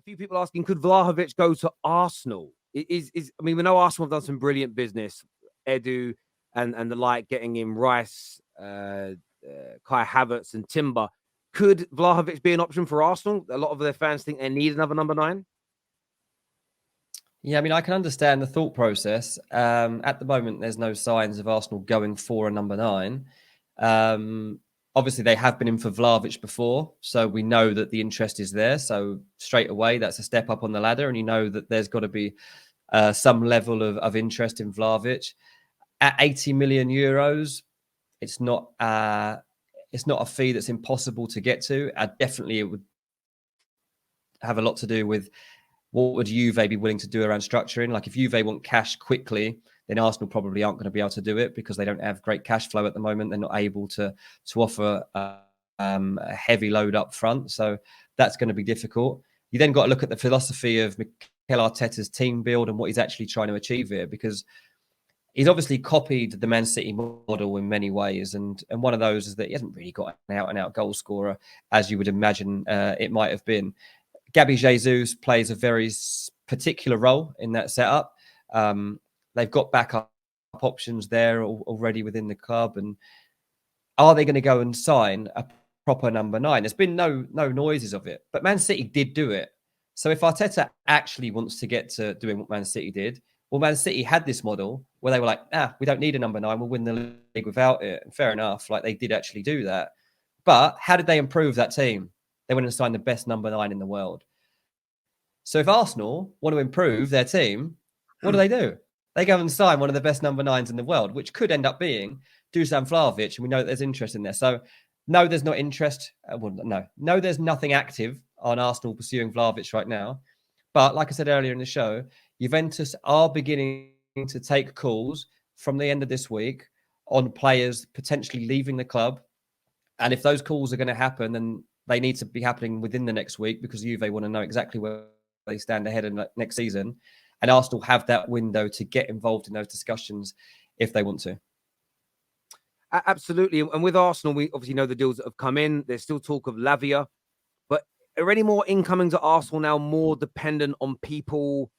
few people asking, could Vlahovic go to Arsenal? I mean, we know Arsenal have done some brilliant business, Edu and the like, getting in Rice, Kai Havertz and Timber. Could Vlahovic be an option for Arsenal? A lot of their fans think they need another number 9. Yeah, I mean, I can understand the thought process. At the moment, there's no signs of Arsenal going for a number 9. Obviously, they have been in for Vlahovic before, so we know that the interest is there. So straight away, that's a step up on the ladder, and you know that there's got to be some level of interest in Vlahovic. At 80 million euros, it's not a fee that's impossible to get to. Definitely, it would have a lot to do with what would Juve be willing to do around structuring. Like if Juve want cash quickly, then Arsenal probably aren't going to be able to do it because they don't have great cash flow at the moment. They're not able to offer a heavy load up front. So that's going to be difficult. You then got to look at the philosophy of Mikel Arteta's team build and what he's actually trying to achieve here, because he's obviously copied the Man City model in many ways. And one of those is that he hasn't really got an out-and-out goal scorer, as you would imagine it might have been. Gabby Jesus plays a very particular role in that setup. They've got backup options there already within the club. And are they going to go and sign a proper number 9? There's been no noises of it, but Man City did do it. So if Arteta actually wants to get to doing what Man City did, well, Man City had this model where they were like, we don't need a number 9. We'll win the league without it. And fair enough. Like they did actually do that. But how did they improve that team? They went and signed the best number 9 in the world. So if Arsenal want to improve their team, what do? They go and sign one of the best number 9s in the world, which could end up being Dusan Vlahovic. And we know that there's interest in there. So no, there's not interest. No, there's nothing active on Arsenal pursuing Vlahovic right now. But like I said earlier in the show, Juventus are beginning to take calls from the end of this week on players potentially leaving the club. And if those calls are going to happen, then they need to be happening within the next week because Juve want to know exactly where they stand ahead of next season. And Arsenal have that window to get involved in those discussions if they want to. Absolutely. And with Arsenal, we obviously know the deals that have come in. There's still talk of Lavia. But are any more incoming to Arsenal now more dependent on people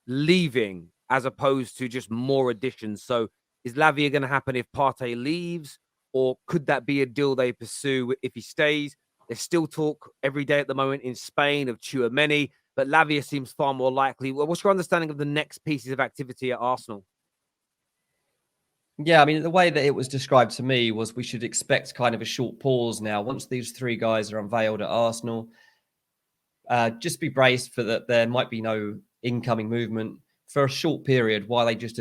leaving as opposed to just more additions? So is Lavia going to happen if Partey leaves? Or could that be a deal they pursue if he stays? There's still talk every day at the moment in Spain of Tchouaméni, but Lavia seems far more likely. What's your understanding of the next pieces of activity at Arsenal? Yeah, I mean, the way that it was described to me was we should expect kind of a short pause now. Once these 3 guys are unveiled at Arsenal, just be braced for that. There might be no incoming movement for a short period while they just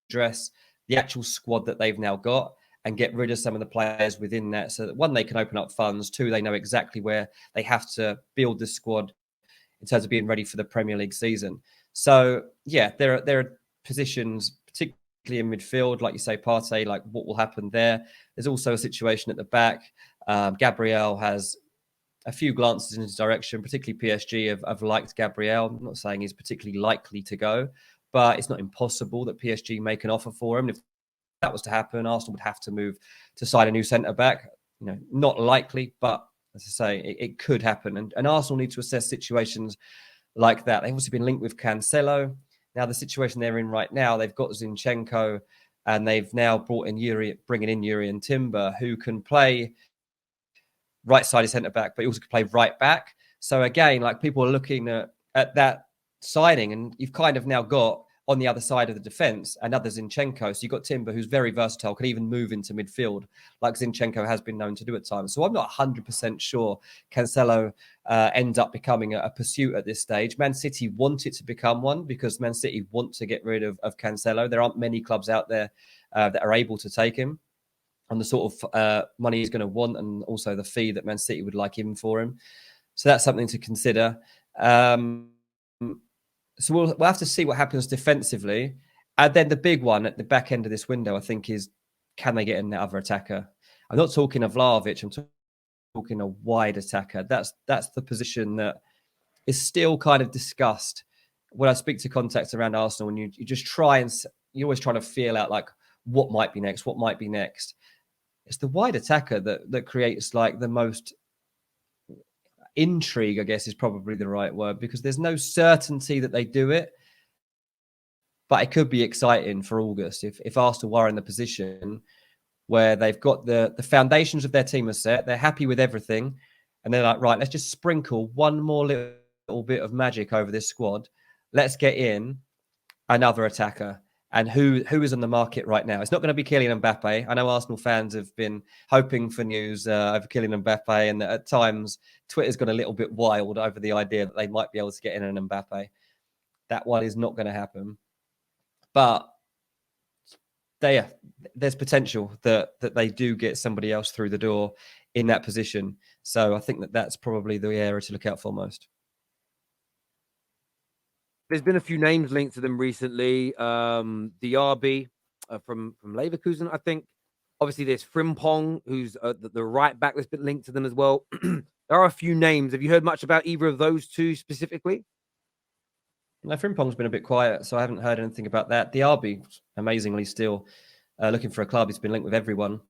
address the actual squad that they've now got and get rid of some of the players within that. So that 1, they can open up funds. 2, they know exactly where they have to build the squad in terms of being ready for the Premier League season. So yeah, there are positions, particularly in midfield, like you say, Partey, like what will happen there. There's also a situation at the back. Gabriel has a few glances in his direction, particularly PSG have liked Gabriel. I'm not saying he's particularly likely to go, but it's not impossible that PSG make an offer for him. If that was to happen, Arsenal would have to move to sign a new centre-back. Not likely, but as I say, it could happen. And Arsenal need to assess situations like that. They've also been linked with Cancelo. Now, the situation they're in right now, they've got Zinchenko, and they've now bringing in Yuri and Timber, who can play right-sided centre-back, but he also can play right-back. So again, like people are looking at that signing, and you've kind of now got on the other side of the defence another Zinchenko. So you've got Timber, who's very versatile, can even move into midfield, like Zinchenko has been known to do at times. So I'm not 100% sure Cancelo ends up becoming a pursuit at this stage. Man City want it to become one because Man City want to get rid of Cancelo. There aren't many clubs out there that are able to take him on the sort of money he's going to want and also the fee that Man City would like him for him. So that's something to consider. So we'll have to see what happens defensively. And then the big one at the back end of this window, I think, is can they get in that other attacker? I'm not talking of Vlahovic. I'm talking a wide attacker. That's the position that is still kind of discussed. When I speak to contacts around Arsenal, and you just try and you're always trying to feel out like what might be next, what might be next. It's the wide attacker that creates like the most intrigue, I guess, is probably the right word, because there's no certainty that they do it. But it could be exciting for August if Arsenal are in the position where they've got the foundations of their team are set, they're happy with everything, and they're like, right, let's just sprinkle one more little bit of magic over this squad. Let's get in another attacker. And who is on the market right now? It's not going to be Kylian Mbappe. I know Arsenal fans have been hoping for news over Kylian Mbappe, and at times Twitter's got a little bit wild over the idea that they might be able to get in an Mbappe. That one is not going to happen. But there's potential that they do get somebody else through the door in that position. So I think that's probably the area to look out for most. There's been a few names linked to them recently. Diaby from Leverkusen, I think. Obviously, there's Frimpong, who's the right back that's been linked to them as well. There are a few names. Have you heard much about either of those two specifically? No, Frimpong's been a bit quiet, so I haven't heard anything about that. Diaby, amazingly, still looking for a club. He's been linked with everyone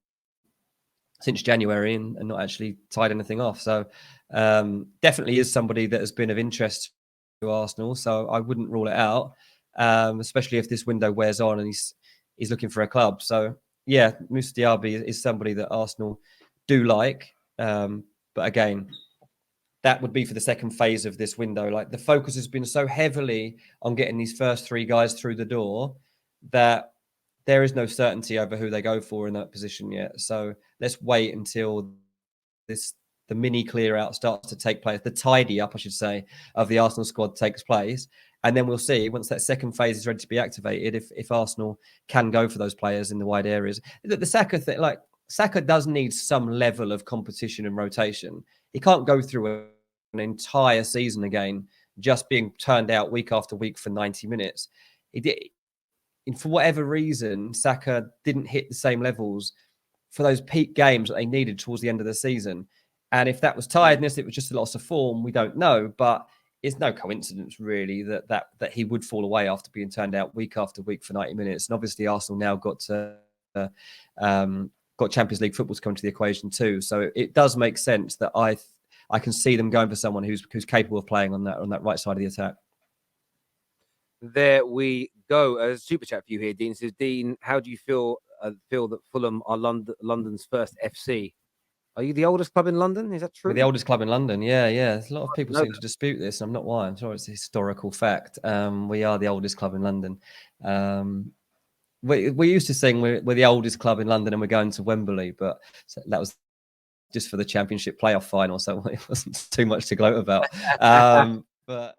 since January and not actually tied anything off. So definitely is somebody that has been of interest to Arsenal. So I wouldn't rule it out, especially if this window wears on and he's looking for a club. So yeah, Moussa Diaby is somebody that Arsenal do like. But again, that would be for the second phase of this window. Like, the focus has been so heavily on getting these first three guys through the door that there is no certainty over who they go for in that position yet. So let's wait until the mini clear out starts to take place, the tidy up, I should say, of the Arsenal squad takes place. And then we'll see, once that second phase is ready to be activated, if Arsenal can go for those players in the wide areas. The Saka thing, like, Saka does need some level of competition and rotation. He can't go through an entire season again just being turned out week after week for 90 minutes. He did, and for whatever reason, Saka didn't hit the same levels for those peak games that they needed towards the end of the season. And if that was tiredness, it was just a loss of form, we don't know. But it's no coincidence, really, that he would fall away after being turned out week after week for 90 minutes. And obviously, Arsenal now got Champions League football to come to the equation too. So it does make sense that I can see them going for someone who's capable of playing on that right side of the attack. There we go. A super chat for you here, Dean. Says, Dean, how do you feel that Fulham are London's first FC? Are you the oldest club in London? Is that true? We're the oldest club in London. Yeah. There's a lot of people seem to dispute this, and I'm not why. I'm sure it's a historical fact. We are the oldest club in London. We used to sing we're the oldest club in London and we're going to Wembley, but that was just for the Championship playoff final, so it wasn't too much to gloat about. But